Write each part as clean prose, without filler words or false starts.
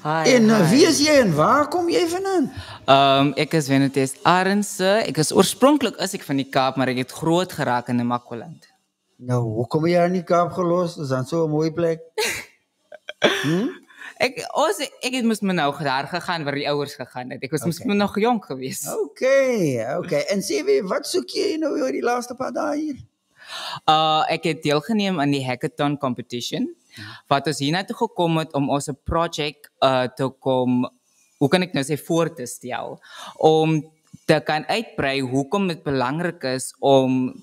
En wie is jy en waar kom jy vandaan? Ek is Venutes Arendse. Ek is oorspronklik is ek van die Kaap, maar ek het groot geraak in Namaqualand. Nou, hoekom het jy in die Kaap gelos? Is dan so 'n mooi plek? Ek het moes my nou daar gegaan waar die ouers gegaan het. Ek was moes my nog jonk geweest. Okay. En sê weer, wat soek jy nou oor die laaste paar dae hier? Ek het deelgeneem aan die hackathon competition. Wat ons hiernatoe gekom het om ons project te kom, hoe kan ek nou sê, voor te stel, om te kan uitbrei hoekom dit belangrik is om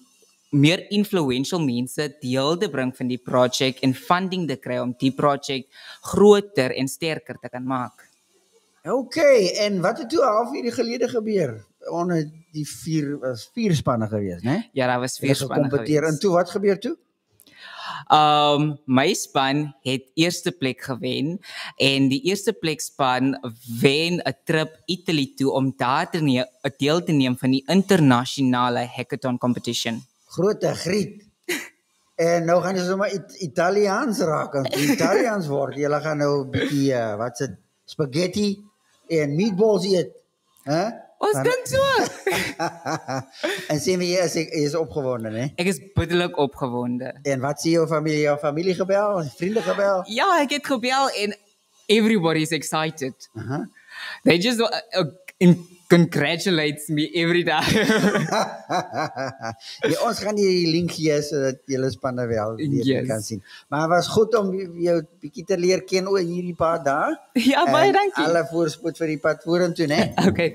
meer influential mense deel te bring van die project en funding te kry om die project groter en sterker te kan maak. Okay, en wat het toe 'n halfuur gelede gebeur? Onder die vier spanne geweest, né? Ja, daar was 4 spanne geweest. En toe wat gebeur toe? My span het eerste plek gewen en die eerste plek span wen 'n trip Italy toe om daar deel te neem van die internasionale hackathon competition. Grote griet. En nou gaan jy sommer Italiaans raak, en Italiaans word. Julle gaan nou 'n bietjie wat se spaghetti en meatballs eet, hè? Ons dink so. En sê my, jy is opgewonde, né? Ek is bitterlik opgewonde. En wat sê jou familie? Jou familie gebel? Vriende gebel? Ja, ek het gebel en everybody is excited. They just congratulates me every day. Ja, ons gaan die link gee sodat julle spanne wel weer kan sien. Maar was goed om jou bietjie te leer ken oor hierdie paar dae. Ja, baie dankie. Alle voorspoed vir die pad vorentoe, né? Okay,